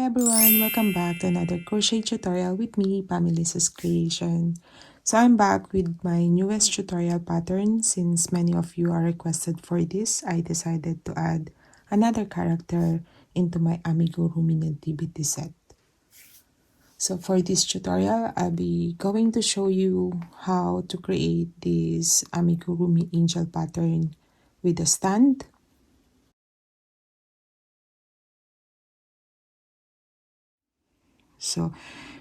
everyone, welcome back to another crochet tutorial with me, Pamelisa's Creation. So I'm back with my newest tutorial pattern. Since many of you are requested for this, I decided to add another character into my Amigurumi Nativity set. So for this tutorial, I'll be going to show you how to create this Amigurumi angel pattern with a stand. So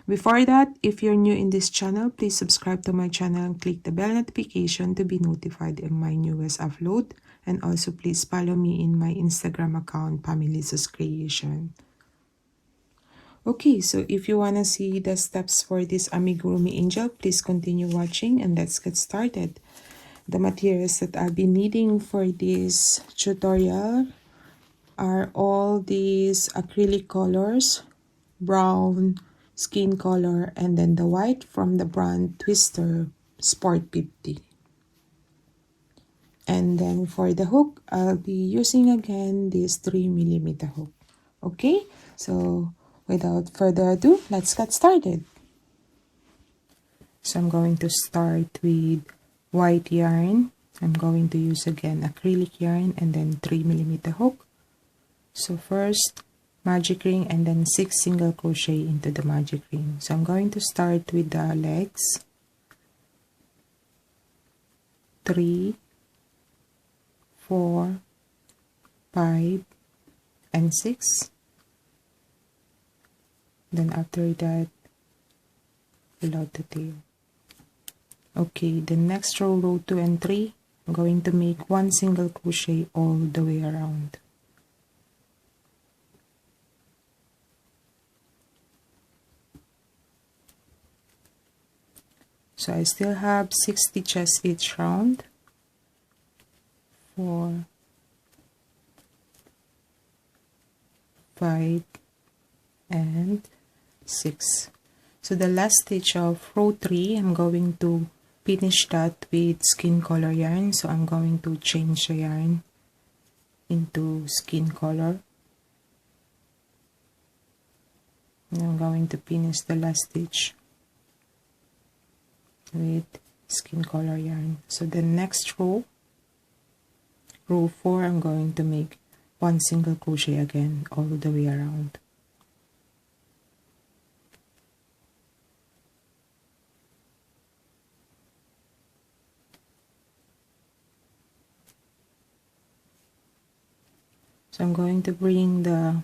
before that, if you're new in this channel, please subscribe to my channel and click the bell notification to be notified of my newest upload. And also please follow me in my Instagram account, Pamelisa's Creation. Okay, so if you want to see the steps for this Amigurumi angel, please continue watching and let's get started. The materials that I'll be needing for this tutorial are all these acrylic colors, brown, skin color, and then the white from the brand Twister Sport 50. And then for the hook, I'll be using again this 3mm hook. Okay, so without further ado, let's get started. So I'm going to start with white yarn. I'm going to use again acrylic yarn and then 3mm hook. So first, magic ring and then 6 single crochet into the magic ring. So I'm going to start with the legs. 3, 4, 5, and 6. Then after that, pull out the tail. Okay, the next row 2 and 3, I'm going to make 1 single crochet all the way around. So I still have 6 stitches each round. 4, 5, and 6. So the last stitch of row 3, I'm going to finish that with skin color yarn. So I'm going to change the yarn into skin color. And I'm going to finish the last stitch with skin color yarn. So the next row 4, I'm going to make 1 single crochet again all the way around. So I'm going to bring the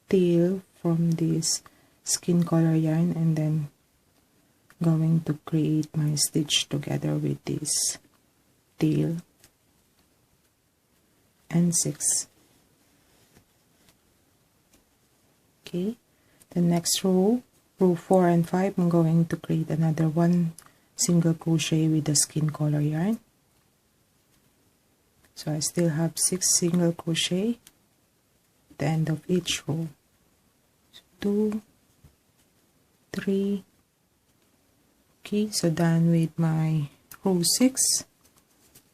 tail from this skin color yarn and then going to create my stitch together with this tail and 6. Okay, the next row 4 and 5, I'm going to create another 1 single crochet with the skin color yarn. So I still have 6 single crochet at the end of each row. So 2, 3. Okay, so done with my row 6.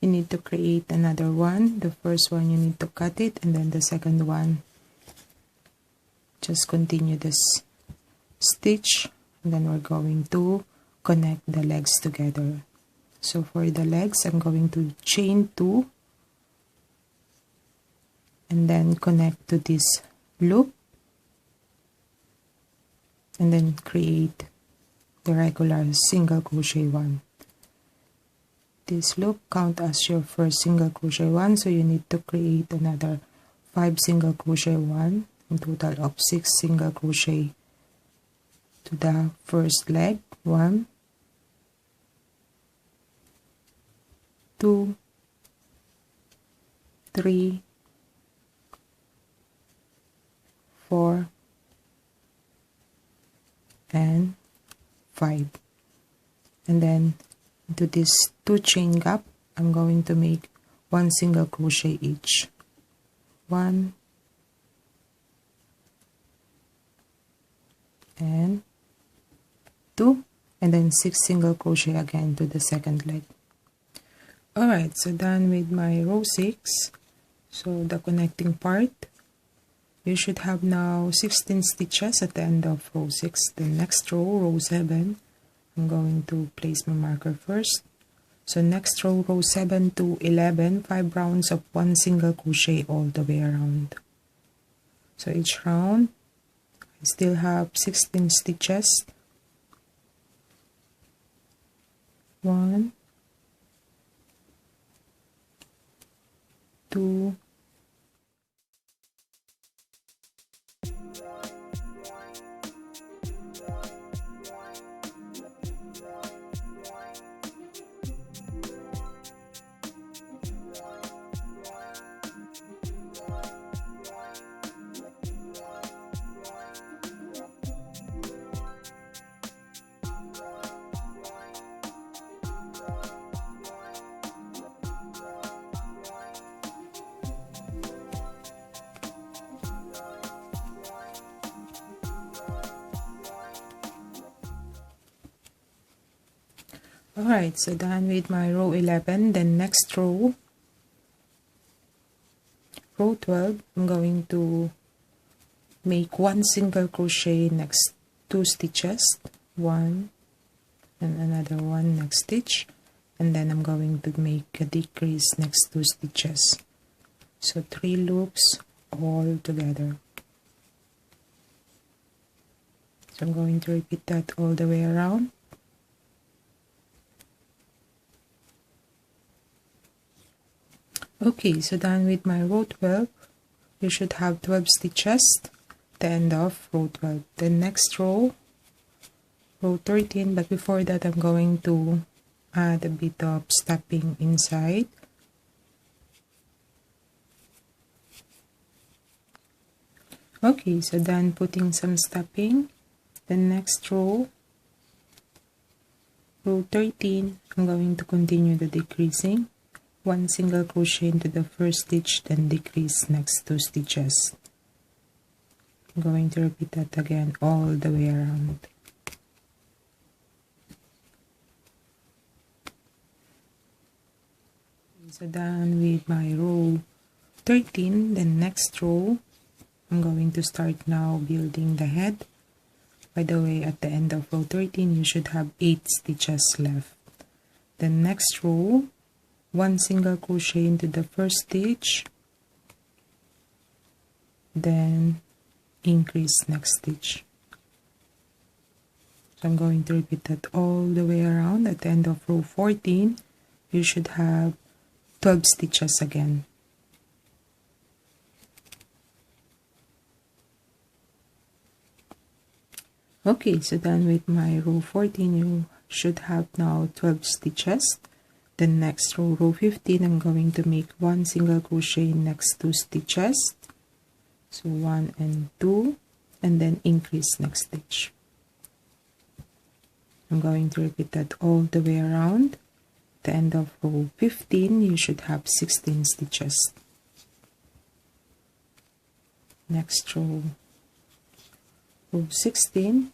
You need to create another one. The first one you need to cut it, and then the second one just continue this stitch, and then we're going to connect the legs together. So for the legs, I'm going to chain 2 and then connect to this loop and then create the regular single crochet one. This loop count as your first single crochet one, so you need to create another 5 single crochet one, in total of 6 single crochet to the first leg. 1, 2, 3, 4, and 5. And then into this 2 chain gap, I'm going to make 1 single crochet each. 1 and 2, and then 6 single crochet again to the second leg. Alright, so done with my row 6. So the connecting part, You should have now 16 stitches at the end of row 6. The next row, row 7, I'm going to place my marker first. So next row, row 7 to 11, 5 rounds of 1 single crochet all the way around. So each round, I still have 16 stitches. 1, 2, Alright, so done with my row 11. Then next row, row 12, I'm going to make 1 single crochet next 2 stitches, 1 and another 1 next stitch, and then I'm going to make a decrease next 2 stitches. So 3 loops all together. So I'm going to repeat that all the way around. Okay, so done with my row 12. You should have 12 stitches at the end of row 12. The next row, row 13, but before that I'm going to add a bit of stepping inside. Okay, so done putting some stepping. The next row, row 13, I'm going to continue the decreasing. 1 single crochet into the first stitch, then decrease next 2 stitches. I'm going to repeat that again all the way around. So done with my row 13, then next row, I'm going to start now building the head. By the way, at the end of row 13, you should have 8 stitches left. The next row, 1 single crochet into the first stitch, then increase next stitch. So I'm going to repeat that all the way around. At the end of row 14, you should have 12 stitches again. Okay, so done with my row 14, you should have now 12 stitches. The next row, row 15, I'm going to make 1 single crochet next 2 stitches. So 1 and 2, and then increase next stitch. I'm going to repeat that all the way around. At the end of row 15, you should have 16 stitches. Next row, row 16,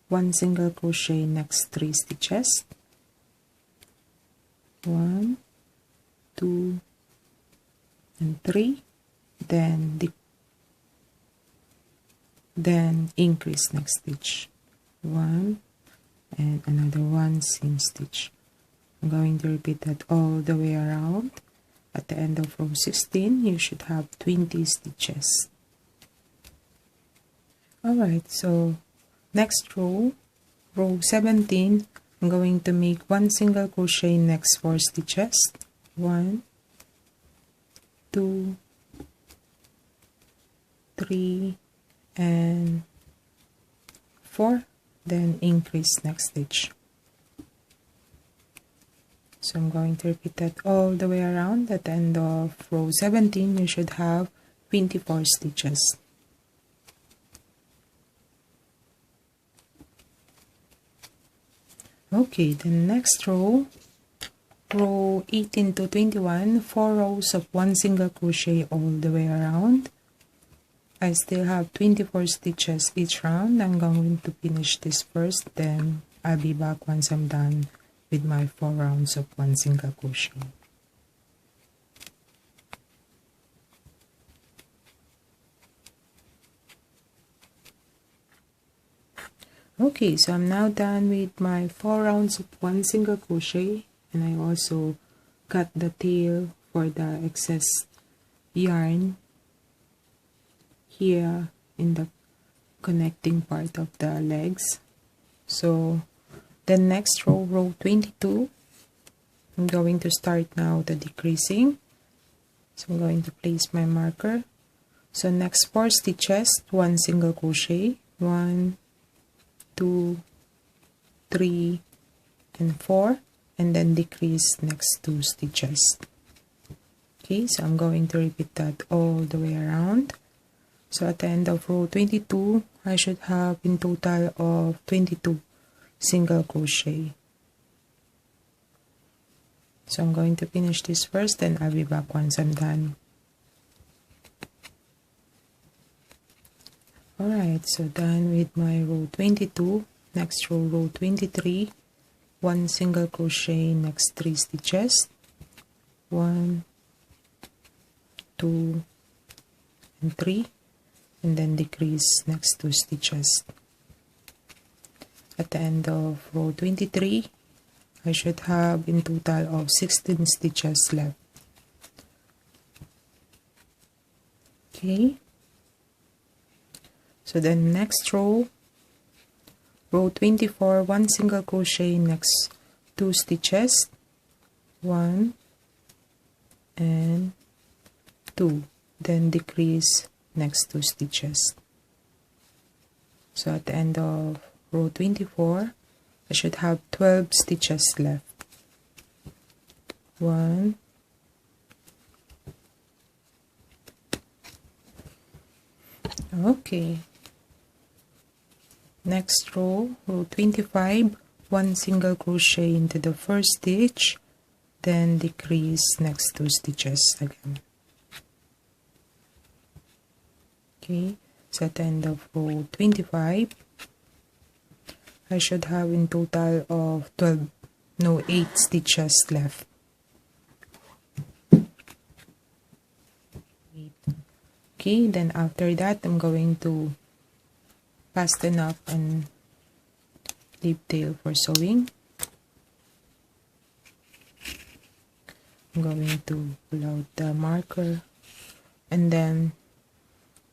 1 single crochet next 3 stitches. 1, 2, and 3, then increase next stitch. 1 and another 1 seam stitch. I'm going to repeat that all the way around. At the end of row 16, you should have 20 stitches. Alright, so next row, row 17, I'm going to make 1 single crochet next 4 stitches. 1, 2, 3, and 4, then increase next stitch. So I'm going to repeat that all the way around. At the end of row 17, you should have 24 stitches. Okay, the next row, row 18 to 21, 4 rows of 1 single crochet all the way around. I still have 24 stitches each round. I'm going to finish this first, then I'll be back once I'm done with my 4 rounds of 1 single crochet. Okay, so I'm now done with my 4 rounds of 1 single crochet, and I also cut the tail for the excess yarn here in the connecting part of the legs. So the next row, row 22, I'm going to start now the decreasing. So I'm going to place my marker. So next 4 stitches, 1 single crochet, 1, 2, 3, and 4, and then decrease next 2 stitches. Okay, so I'm going to repeat that all the way around. So at the end of row 22, I should have in total of 22 single crochet. So I'm going to finish this first, then I'll be back once I'm done. Alright, so done with my row 22. Next row, row 23, 1 single crochet, next 3 stitches, 1, 2, and 3, and then decrease next 2 stitches. At the end of row 23, I should have in total of 16 stitches left. Okay, so then next row, row 24, 1 single crochet, next 2 stitches, 1 and 2, then decrease next 2 stitches. So at the end of row 24, I should have 12 stitches left. 1, okay. Next row, row 25, 1 single crochet into the first stitch, then decrease next 2 stitches again. Okay, so at the end of row 25, I should have in total of 8 stitches left. Okay, then after that, I'm going to fasten up and leave tail for sewing. I'm going to pull out the marker, and then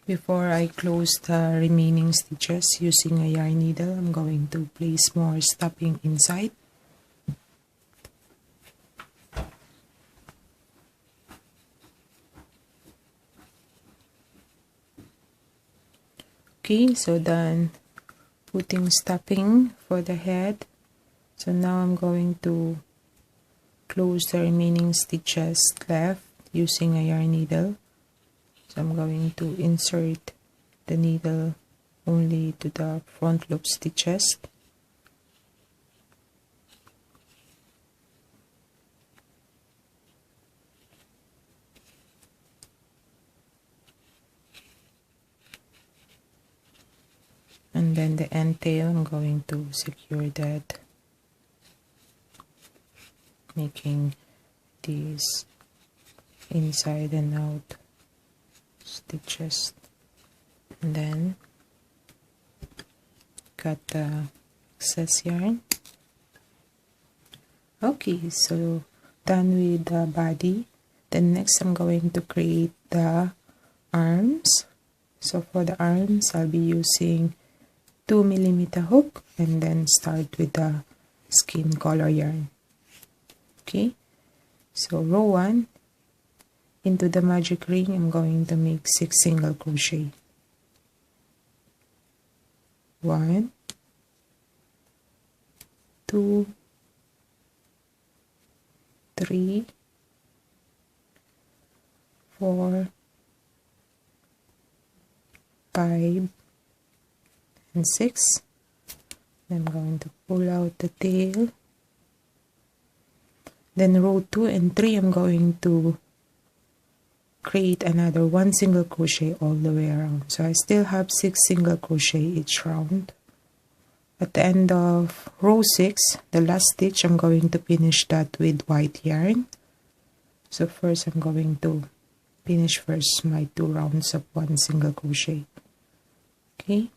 before I close the remaining stitches using a yarn needle, I'm going to place more stuffing inside. Okay, so done putting stuffing for the head. So now I'm going to close the remaining stitches left using a yarn needle. So I'm going to insert the needle only to the front loop stitches. And then the end tail, I'm going to secure that, making these inside and out stitches, and then cut the excess yarn. Okay, so done with the body. Then next I'm going to create the arms. So for the arms, I'll be using 2mm hook, and then start with the skin color yarn. Okay, so row 1, into the magic ring, I'm going to make 6 single crochet. 1, 2, 3, 4, 5, and 6. I'm going to pull out the tail. Then row 2 and 3, I'm going to create another 1 single crochet all the way around. So I still have 6 single crochet each round. At the end of row 6, the last stitch, I'm going to finish that with white yarn. So first I'm going to finish first my 2 rounds of 1 single crochet. Okay.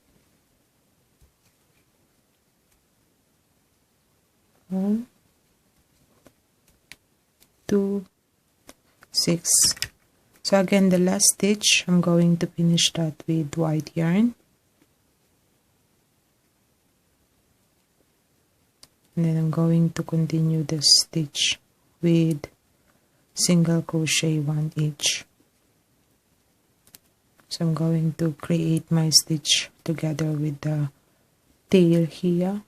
1, 2, 6. So again, the last stitch, I'm going to finish that with white yarn. And then I'm going to continue the stitch with single crochet 1 each. So I'm going to create my stitch together with the tail here.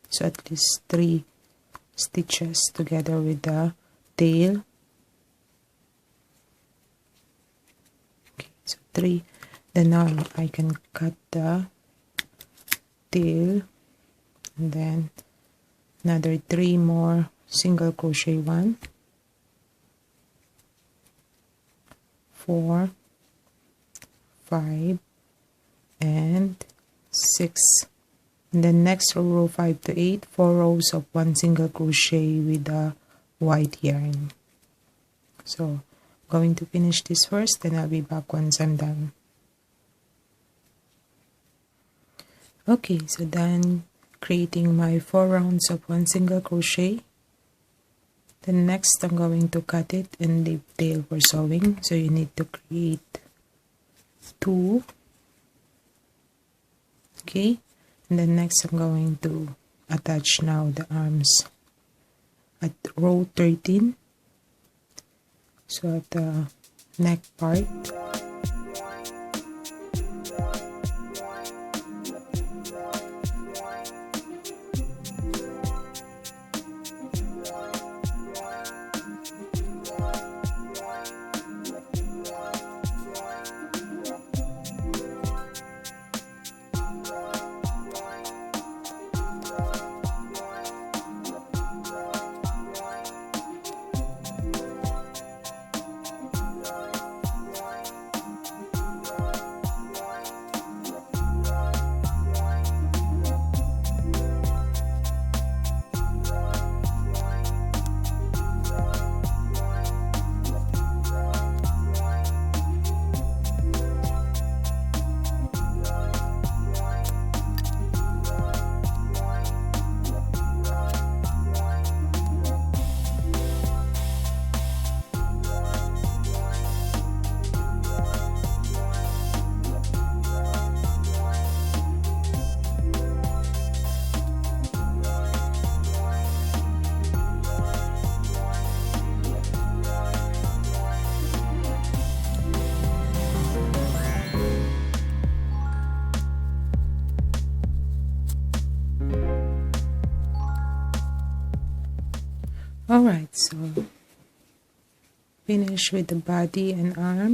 So at least 3 stitches together with the tail. Okay, so 3. Then now I can cut the tail, and then another 3 more single crochet 1, 4, 5, and 6. And then next row 5 to 8, 4 rows of 1 single crochet with the white yarn. So I'm going to finish this first, then I'll be back once I'm done. Okay, so done creating my 4 rounds of 1 single crochet. Then next I'm going to cut it and leave tail for sewing. So you need to create 2. Okay, and then next I'm going to attach now the arms at row 13. So at the neck part, alright, so finish with the body and arm.